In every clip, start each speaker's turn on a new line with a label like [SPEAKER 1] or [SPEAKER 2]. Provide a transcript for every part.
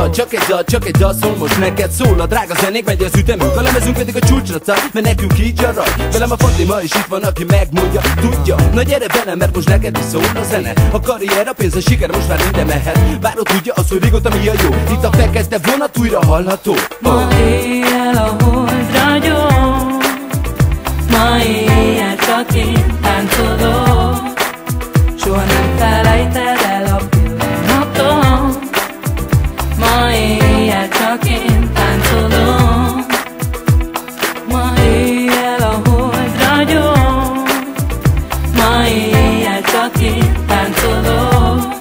[SPEAKER 1] csak egy dal szól most neked. Szól a drága zenék, megy az ütemünk, a lemezünk pedig a csúcsra tart, mert nekünk így a raj. Velem a Fatima is itt van, aki megmondja, tudja. Na gyere velem, mert most neked is szól a zene. A karrier, a pénz, a siker, most már minden mehet. Várod tudja az, hogy régóta mi a jó. Itt a fekete vonat újra hallható.
[SPEAKER 2] Ma éjjel a hold ragyog, ma éjjel csak én táncolok. Soha nem felejted el a pillanatot. Ma éjjel csak én táncolok. Ma éjjel a hold ragyog, ma éjjel csak én táncolok.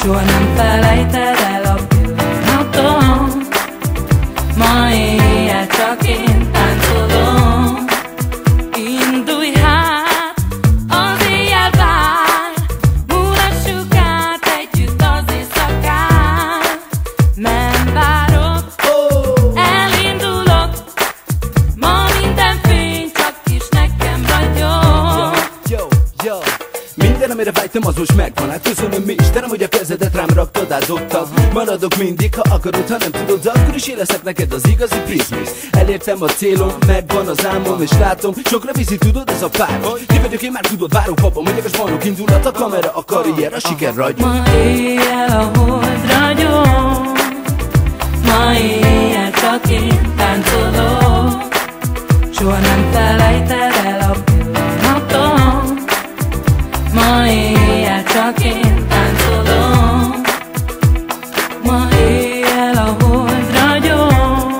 [SPEAKER 2] Soha nem felejted el a pillanatot. Ma éjjel csak én táncolok. Indulj hát, az éjjel vár, mulassuk át együtt az éjszakát. Nem várok, elindulok, ma minden fény csak is nekem ragyog.
[SPEAKER 1] Minden, amire vágytam, az most megvan. Hát köszönöm Istenem, hogy a kezedet rám raktad, áldottam. Maradok mindig, ha akarod, ha nem tudod, de akkor is én leszek neked az igazi biznisz. Elértem a célom, megvan az álmom, és látom, sokra viszi, tudod, ez a pár. Ki vagyok én, már tudod, várok papam, hogy a bajnok indulat, a kamera, a karrier, a siker ragyog.
[SPEAKER 2] Ma éjjel a hold ragyog, ma éjjel csak én táncolok. Soha nem felejted el a pillanatot. Ma éjjel csak én táncolok. Ma éjjel a hold ragyog,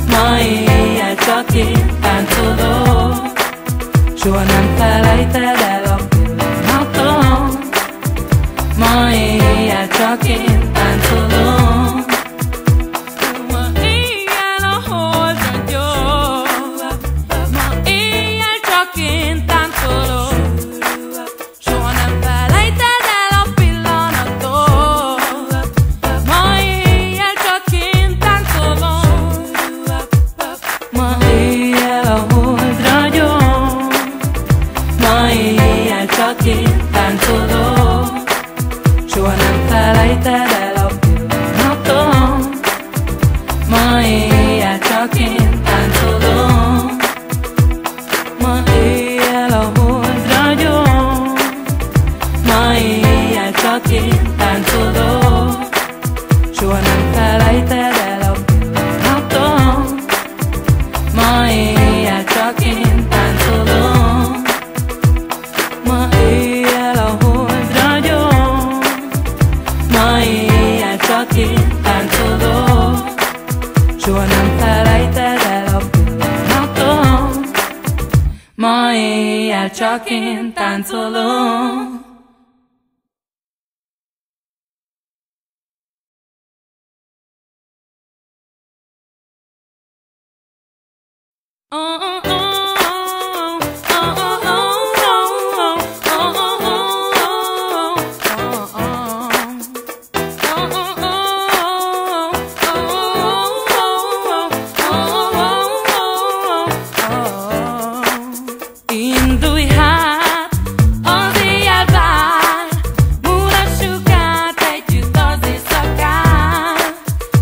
[SPEAKER 2] ma éjjel csak én táncolok. Soha nem felejted el a pillanatot. Ma éjjel csak én táncolok. Ma éjjel a hold ragyog, ma éjjel csak én táncolok. Soha nem felejted el a pillanatot. Ma éjjel csak én táncolok. Ma éjjel a hold ragyog, ma éjjel csak én táncolok. Soha nem felejted el a pillanatot. Ma éjjel csak én táncolok. Ma éjjel a hold ragyog, ma éjjel csak én táncolok. Soha nem felejted el a pillanatot. Ma éjjel csak én táncolok. Ma éjjel a hold ragyog, ma éjjel csak én táncolok. Soha nem felejted el a pillanatot. Ma éjjel csak én táncolok. Indulj hát, az éjjel vár, mulassuk át együtt az éjszakát.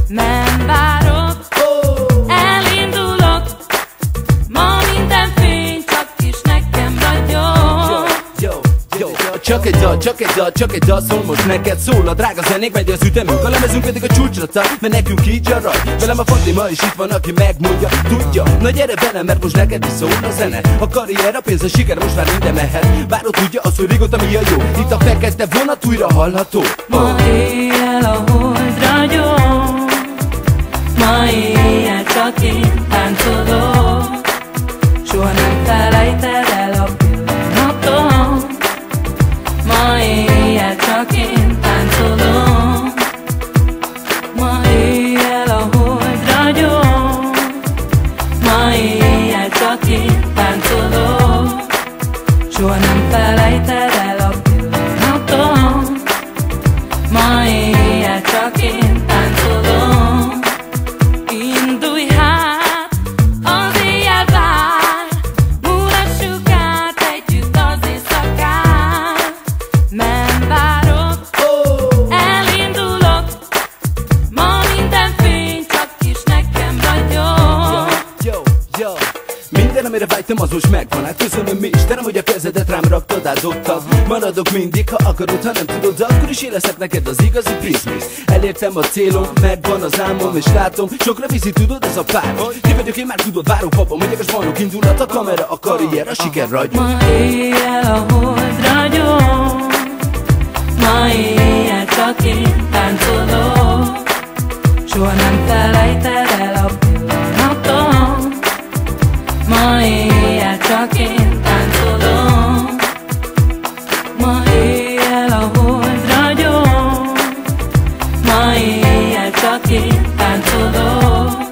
[SPEAKER 2] Nem várok, elindulok, ma minden fény csak is nekem ragyog.
[SPEAKER 1] Csak egy dal szól most neked. Szól a drága zenék, megy az ütemünk, a lemezünk pedig a csúcsra tart, mert nekünk így a raj. Velem a Fatima is itt van, aki megmondja, tudja. Na gyere velem, mert most neked is szól a zene. A karrier, a pénz, a siker, most már minden mehet. Várod tudja az, hogy régóta mi a jó. Itt a fekete vonat újra hallható.
[SPEAKER 2] Ma éjjel a hold ragyog, ma éjjel csak én táncolok. Soha nem felejted el a pillanatot. Ma éjjel csak én táncolok. Ma éjjel a hold ragyog, ma éjjel csak én táncolok. Soha nem felejted el a pillanatot. Ma éjjel csak én táncolok. Indulj hát, az éjjel vár, mulassuk át együtt az éjszakát. Nem várok, elindulok,
[SPEAKER 1] megvan, hát köszönöm mi Istenem, hogy a kezedet rám raktad, átdobtad. Maradok mindig, ha akarod, ha nem tudod, de akkor is én leszek neked az igazi biznisz. Elértem a célom, megvan az álmom, és látom, sokra viszi, tudod, ez a páros. Ki vagyok én, már tudod, várok papom, megyek a spannok, indulat, a kamera, a karrier, a siker ragyog.
[SPEAKER 2] Ma éjjel a hold ragyog, ma éjjel csak én táncolok. Soha nem felejted el a pillanatom, ma éjjel csak én táncolok. Ma éjjel a hold ragyog, ma éjjel csak én táncolok.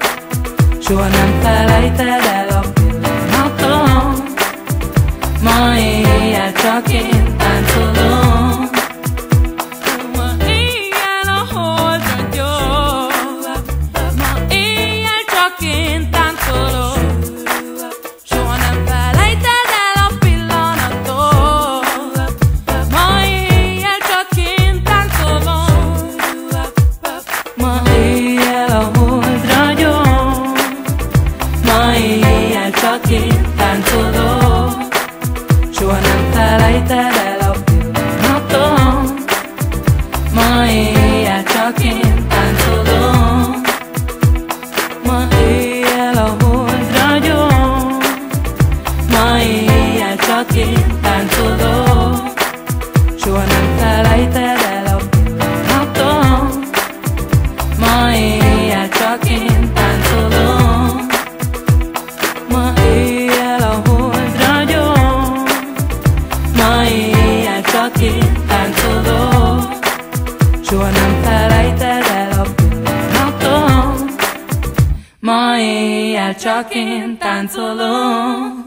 [SPEAKER 2] Soha nem felejted el a pillanatom, ma éjjel csak én táncolok. Ma éjjel a hold ragyog, ma éjjel csak én táncolok. Soha nem felejted el a pillanatot, ma éjjel csak én táncolok. Ma éjjel a hold ragyog, ma éjjel csak én táncolok. Soha nem felejted el a pillanatom, ma éjjel csak én táncolok. Ma éjjel a hold ragyog, ma éjjel csak én táncolok. Soha nem felejted el a pillanatom, ma éjjel csak én táncolok. Ma éjjel a hold ragyog, ma éjjel csak én táncolok. Soha nem felejted el a pillanatom, ma éjjel csak én táncolok.